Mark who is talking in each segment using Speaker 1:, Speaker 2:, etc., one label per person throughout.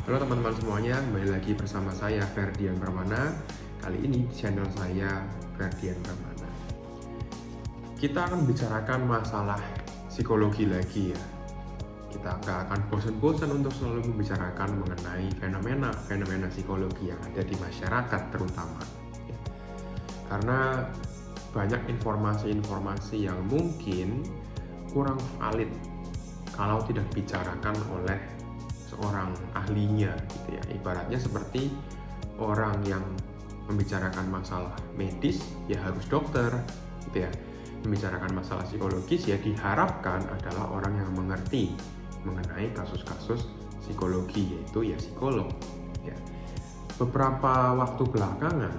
Speaker 1: Halo teman-teman semuanya, kembali lagi bersama saya Ferdian Permana. Kali ini channel saya Ferdian Permana. Kita akan membicarakan masalah psikologi lagi ya. Kita nggak akan bosan-bosan untuk selalu membicarakan mengenai fenomena psikologi yang ada di masyarakat terutama. Karena banyak informasi-informasi yang mungkin kurang valid kalau tidak dibicarakan oleh seorang ahlinya gitu ya. Ibaratnya seperti orang yang membicarakan masalah medis ya harus dokter gitu ya. Membicarakan masalah psikologis ya diharapkan adalah orang yang mengerti mengenai kasus-kasus psikologi, yaitu ya psikolog ya. Beberapa waktu belakangan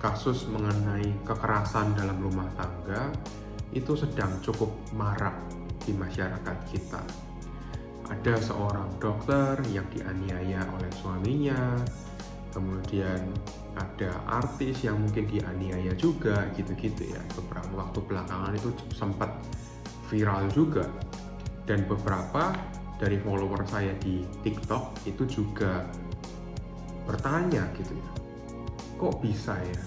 Speaker 1: kasus mengenai kekerasan dalam rumah tangga itu sedang cukup marak di masyarakat kita. Ada seorang dokter yang dianiaya oleh suaminya, kemudian ada artis yang mungkin dianiaya juga, gitu-gitu ya. Beberapa waktu belakangan itu sempat viral juga. Dan beberapa dari follower saya di TikTok itu juga bertanya gitu ya, kok bisa ya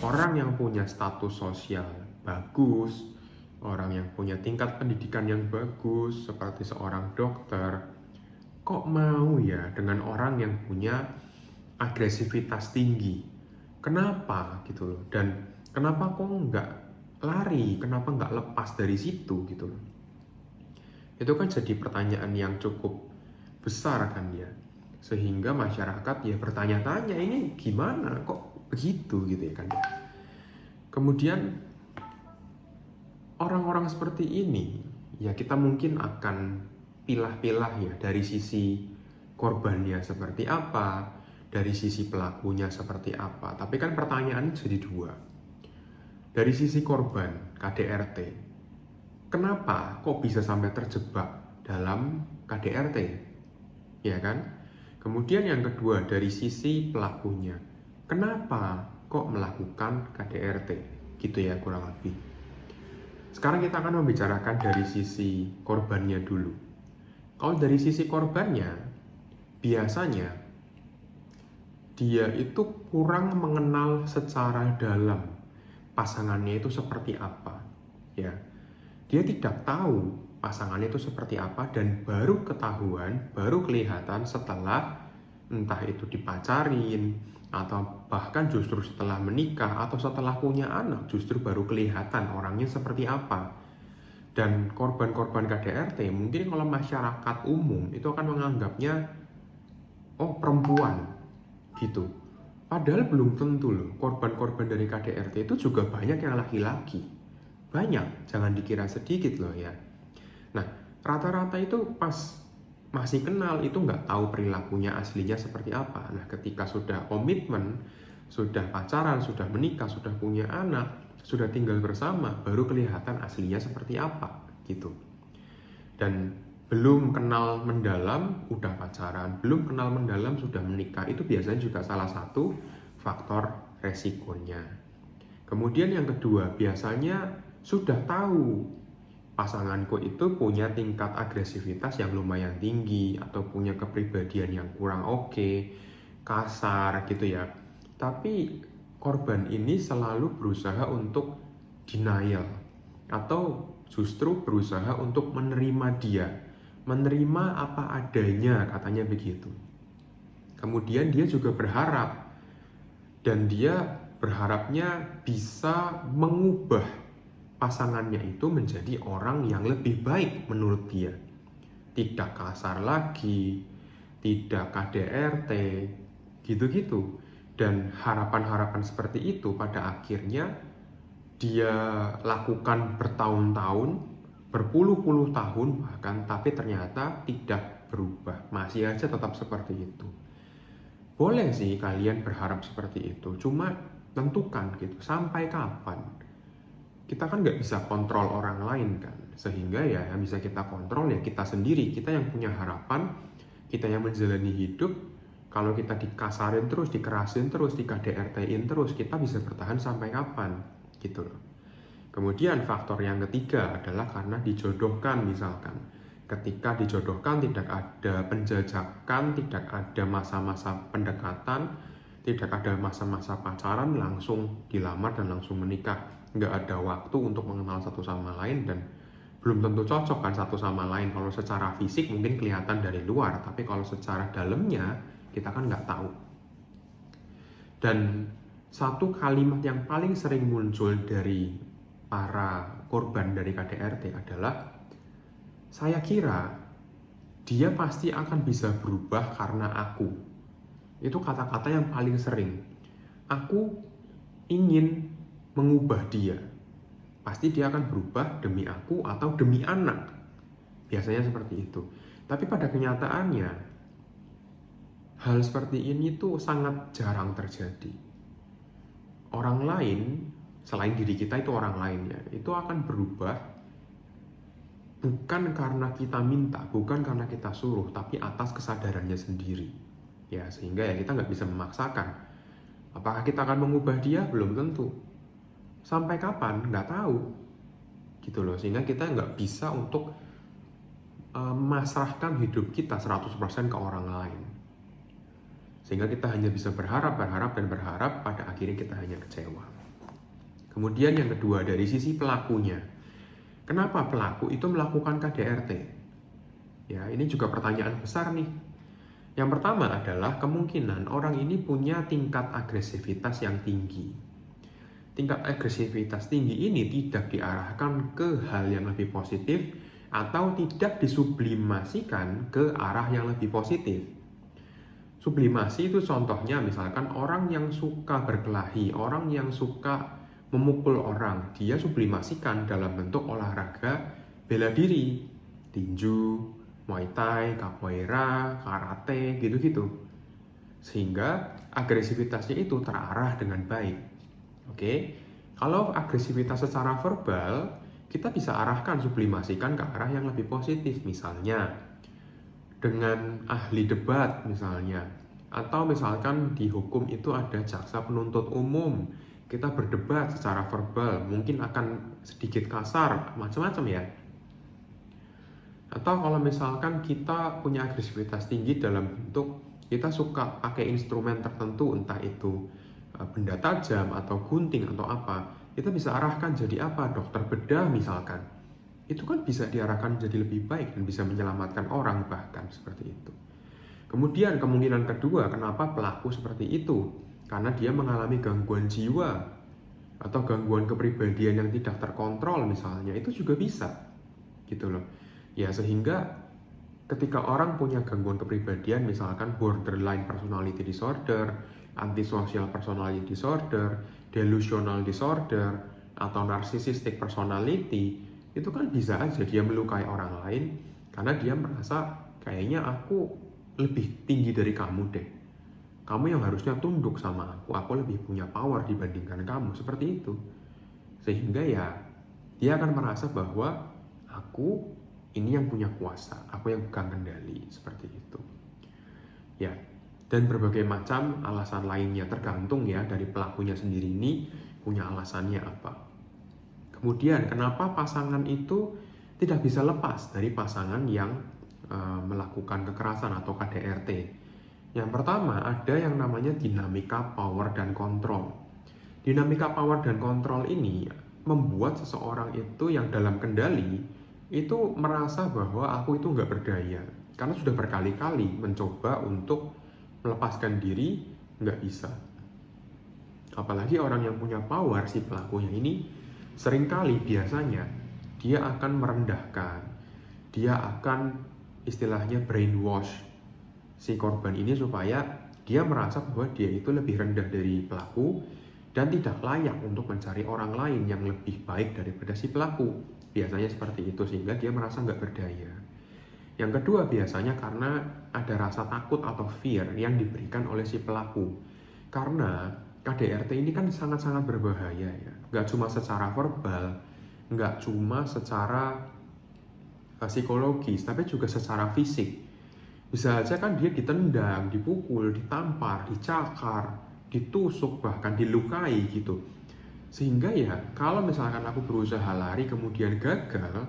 Speaker 1: orang yang punya status sosial bagus, orang yang punya tingkat pendidikan yang bagus seperti seorang dokter, kok mau ya dengan orang yang punya agresivitas tinggi? Kenapa gitu loh? Dan kenapa kok nggak lari? Kenapa nggak lepas dari situ gitu loh? Itu kan jadi pertanyaan yang cukup besar kan ya. Sehingga masyarakat ya bertanya-tanya, ini gimana kok begitu gitu ya kan. Kemudian orang-orang seperti ini ya kita mungkin akan pilah-pilah ya dari sisi korbannya seperti apa, dari sisi pelakunya seperti apa. Tapi kan pertanyaannya jadi dua. Dari sisi korban KDRT, kenapa kok bisa sampai terjebak dalam KDRT? Ya kan? Kemudian yang kedua dari sisi pelakunya, kenapa kok melakukan KDRT? Gitu ya kurang lebih. Sekarang kita akan membicarakan dari sisi korbannya dulu. Kalau dari sisi korbannya, biasanya dia itu kurang mengenal secara dalam pasangannya itu seperti apa. Ya, dia tidak tahu pasangannya itu seperti apa dan baru ketahuan, baru kelihatan setelah entah itu dipacarin atau bahkan justru setelah menikah atau setelah punya anak justru baru kelihatan orangnya seperti apa. Dan korban-korban KDRT mungkin kalau masyarakat umum itu akan menganggapnya oh perempuan gitu. Padahal belum tentu loh, korban-korban dari KDRT itu juga banyak yang laki-laki. Banyak, jangan dikira sedikit loh ya. Nah, rata-rata itu pas masih kenal itu nggak tahu perilakunya aslinya seperti apa. Nah, ketika sudah komitmen, sudah pacaran, sudah menikah, sudah punya anak, sudah tinggal bersama, baru kelihatan aslinya seperti apa gitu. Dan belum kenal mendalam, udah pacaran, belum kenal mendalam, sudah menikah, itu biasanya juga salah satu faktor resikonya. Kemudian yang kedua, biasanya sudah tahu pasanganku itu punya tingkat agresivitas yang lumayan tinggi atau punya kepribadian yang kurang oke, kasar gitu ya. Tapi korban ini selalu berusaha untuk denial atau justru berusaha untuk menerima dia, menerima apa adanya, katanya begitu. Kemudian dia juga berharap dan dia berharapnya bisa mengubah pasangannya itu menjadi orang yang lebih baik menurut dia. Tidak kasar lagi, tidak KDRT, gitu-gitu. Dan harapan-harapan seperti itu pada akhirnya dia lakukan bertahun-tahun, berpuluh-puluh tahun bahkan, tapi ternyata tidak berubah. Masih aja tetap seperti itu. Boleh sih kalian berharap seperti itu, cuma tentukan gitu, sampai kapan? Kita kan nggak bisa kontrol orang lain kan, sehingga ya yang bisa kita kontrol ya kita sendiri, kita yang punya harapan, kita yang menjalani hidup. Kalau kita dikasarin terus, dikerasin terus, di KDRT-in terus, kita bisa bertahan sampai kapan gitu loh. Kemudian faktor yang ketiga adalah karena dijodohkan misalkan. Ketika dijodohkan tidak ada penjajakan, tidak ada masa-masa pendekatan, tidak ada masa-masa pacaran, langsung dilamar dan langsung menikah. Nggak ada waktu untuk mengenal satu sama lain dan belum tentu cocok kan satu sama lain. Kalau secara fisik mungkin kelihatan dari luar, tapi kalau secara dalamnya kita kan nggak tahu. Dan satu kalimat yang paling sering muncul dari para korban dari KDRT adalah, saya kira dia pasti akan bisa berubah karena aku. Itu kata-kata yang paling sering. Aku ingin mengubah dia. Pasti dia akan berubah demi aku atau demi anak. Biasanya seperti itu. Tapi pada kenyataannya, hal seperti ini tuh sangat jarang terjadi. Orang lain, selain diri kita itu orang lainnya, itu akan berubah bukan karena kita minta, bukan karena kita suruh, tapi atas kesadarannya sendiri. Ya, sehingga ya kita nggak bisa memaksakan. Apakah kita akan mengubah dia? Belum tentu. Sampai kapan? Nggak tahu. Gitu loh, sehingga kita nggak bisa untuk memasrahkan hidup kita 100% ke orang lain. Sehingga kita hanya bisa berharap, dan berharap, pada akhirnya kita hanya kecewa. Kemudian yang kedua, dari sisi pelakunya. Kenapa pelaku itu melakukan KDRT? Ya, ini juga pertanyaan besar nih. Yang pertama adalah kemungkinan orang ini punya tingkat agresivitas yang tinggi. Tingkat agresivitas tinggi ini tidak diarahkan ke hal yang lebih positif atau tidak disublimasikan ke arah yang lebih positif. Sublimasi itu contohnya misalkan orang yang suka berkelahi, orang yang suka memukul orang, dia sublimasikan dalam bentuk olahraga bela diri, tinju, muay thai, capoeira, karate, gitu-gitu. Sehingga agresivitasnya itu terarah dengan baik. Oke, kalau agresivitas secara verbal, kita bisa arahkan, sublimasikan ke arah yang lebih positif. Misalnya, dengan ahli debat misalnya. Atau misalkan di hukum itu ada jaksa penuntut umum, kita berdebat secara verbal, mungkin akan sedikit kasar, macam-macam ya. Atau kalau misalkan kita punya agresivitas tinggi dalam bentuk kita suka pakai instrumen tertentu, entah itu benda tajam atau gunting atau apa, kita bisa arahkan jadi apa, dokter bedah misalkan. Itu kan bisa diarahkan jadi lebih baik dan bisa menyelamatkan orang bahkan seperti itu. Kemudian kemungkinan kedua, kenapa pelaku seperti itu? Karena dia mengalami gangguan jiwa atau gangguan kepribadian yang tidak terkontrol misalnya, itu juga bisa gitu loh ya. Sehingga ketika orang punya gangguan kepribadian, misalkan borderline personality disorder, antisocial personality disorder, delusional disorder, atau narcissistic personality, itu kan bisa aja dia melukai orang lain karena dia merasa kayaknya aku lebih tinggi dari kamu deh. Kamu yang harusnya tunduk sama aku lebih punya power dibandingkan kamu, seperti itu. Sehingga ya, dia akan merasa bahwa aku ini yang punya kuasa, aku yang pegang kendali, seperti itu. Ya, dan berbagai macam alasan lainnya, tergantung ya dari pelakunya sendiri ini punya alasannya apa. Kemudian, kenapa pasangan itu tidak bisa lepas dari pasangan yang melakukan kekerasan atau KDRT? Yang pertama, ada yang namanya dinamika power dan kontrol. Dinamika power dan kontrol ini membuat seseorang itu yang dalam kendali itu merasa bahwa aku itu nggak berdaya. Karena sudah berkali-kali mencoba untuk melepaskan diri, nggak bisa. Apalagi orang yang punya power, si pelakunya ini, seringkali biasanya dia akan merendahkan, dia akan istilahnya brainwash si korban ini supaya dia merasa bahwa dia itu lebih rendah dari pelaku dan tidak layak untuk mencari orang lain yang lebih baik daripada si pelaku. Biasanya seperti itu, sehingga dia merasa nggak berdaya. Yang kedua, biasanya karena ada rasa takut atau fear yang diberikan oleh si pelaku. Karena KDRT ini kan sangat-sangat berbahaya ya. Nggak cuma secara verbal, nggak cuma secara psikologis, tapi juga secara fisik. Bisa aja kan dia ditendang, dipukul, ditampar, dicakar, ditusuk, bahkan dilukai gitu. Sehingga ya kalau misalkan aku berusaha lari kemudian gagal,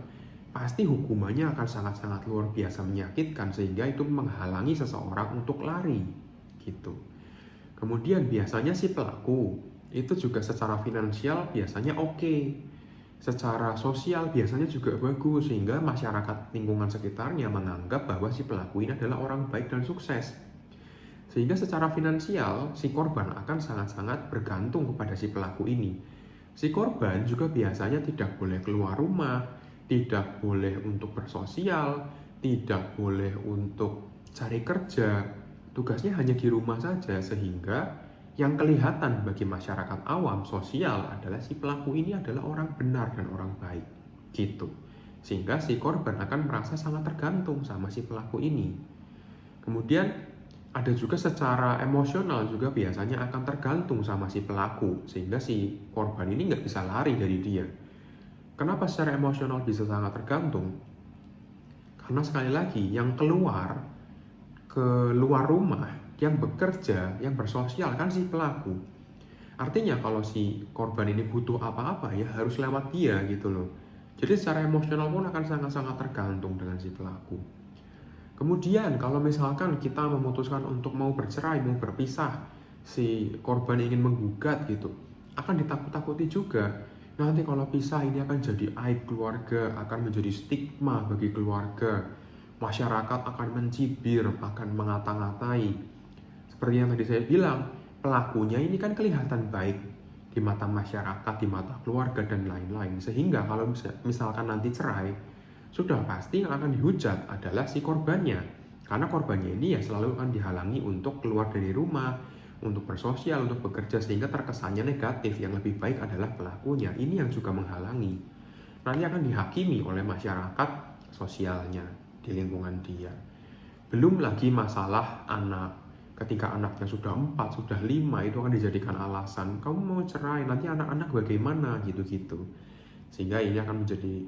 Speaker 1: pasti hukumannya akan sangat-sangat luar biasa menyakitkan, sehingga itu menghalangi seseorang untuk lari gitu. Kemudian biasanya si pelaku itu juga secara finansial biasanya oke, secara sosial biasanya juga bagus, sehingga masyarakat lingkungan sekitarnya menganggap bahwa si pelaku ini adalah orang baik dan sukses. Sehingga secara finansial si korban akan sangat-sangat bergantung kepada si pelaku ini. Si korban juga biasanya tidak boleh keluar rumah, tidak boleh untuk bersosial, tidak boleh untuk cari kerja. Tugasnya hanya di rumah saja, sehingga yang kelihatan bagi masyarakat awam sosial adalah si pelaku ini adalah orang benar dan orang baik gitu. Sehingga si korban akan merasa sangat tergantung sama si pelaku ini. Kemudian ada juga secara emosional juga biasanya akan tergantung sama si pelaku, sehingga si korban ini nggak bisa lari dari dia. Kenapa secara emosional bisa sangat tergantung? Karena sekali lagi, yang keluar ke luar rumah, yang bekerja, yang bersosial kan si pelaku. Artinya kalau si korban ini butuh apa-apa ya harus lewat dia gitu loh. Jadi secara emosional pun akan sangat-sangat tergantung dengan si pelaku. Kemudian kalau misalkan kita memutuskan untuk mau bercerai, mau berpisah, si korban ingin menggugat gitu, akan ditakut-takuti juga. Nanti kalau pisah ini akan jadi aib keluarga, akan menjadi stigma bagi keluarga. Masyarakat akan mencibir, akan mengata-ngatai. Seperti yang tadi saya bilang, pelakunya ini kan kelihatan baik di mata masyarakat, di mata keluarga, dan lain-lain. Sehingga kalau misalkan nanti cerai, sudah pasti yang akan dihujat adalah si korbannya. Karena korbannya ini ya selalu akan dihalangi untuk keluar dari rumah, untuk bersosial, untuk bekerja, sehingga terkesannya negatif. Yang lebih baik adalah pelakunya. Ini yang juga menghalangi. Nanti akan dihakimi oleh masyarakat sosialnya di lingkungan dia. Belum lagi masalah anak. Ketika anaknya sudah 4, sudah 5, itu akan dijadikan alasan, kamu mau cerai, nanti anak-anak bagaimana, gitu-gitu. Sehingga ini akan menjadi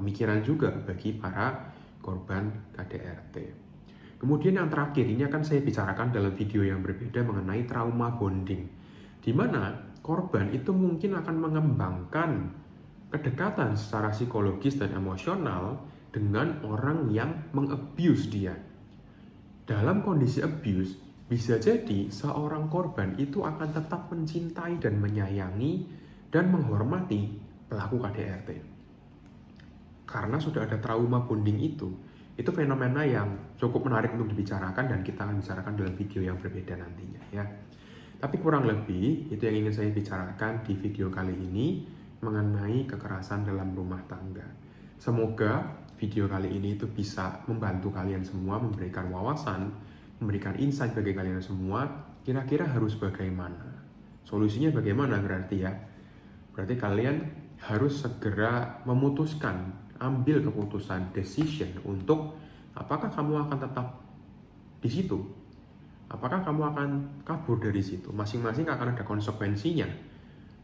Speaker 1: pemikiran juga bagi para korban KDRT. Kemudian yang terakhir, ini akan saya bicarakan dalam video yang berbeda mengenai trauma bonding, di mana korban itu mungkin akan mengembangkan kedekatan secara psikologis dan emosional dengan orang yang meng-abuse dia. Dalam kondisi abuse, bisa jadi seorang korban itu akan tetap mencintai dan menyayangi dan menghormati pelaku KDRT. Karena sudah ada trauma bonding itu fenomena yang cukup menarik untuk dibicarakan, dan kita akan bicarakan dalam video yang berbeda nantinya ya. Tapi kurang lebih itu yang ingin saya bicarakan di video kali ini mengenai kekerasan dalam rumah tangga. Semoga video kali ini itu bisa membantu kalian semua, memberikan wawasan, memberikan insight bagi kalian semua, kira-kira harus bagaimana. Solusinya bagaimana berarti ya? Berarti kalian harus segera memutuskan, ambil keputusan, decision untuk apakah kamu akan tetap di situ, apakah kamu akan kabur dari situ. Masing-masing akan ada konsekuensinya,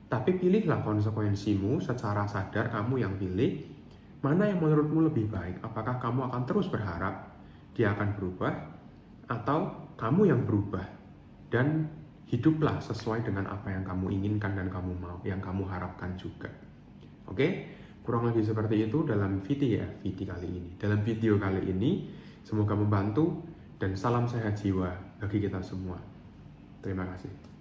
Speaker 1: tapi pilihlah konsekuensimu secara sadar. Kamu yang pilih mana yang menurutmu lebih baik. Apakah kamu akan terus berharap dia akan berubah, atau kamu yang berubah dan hiduplah sesuai dengan apa yang kamu inginkan dan kamu mau, yang kamu harapkan juga. Oke, kurang lebih seperti itu dalam video kali ini. Dalam video kali ini, semoga membantu dan salam sehat jiwa bagi kita semua. Terima kasih.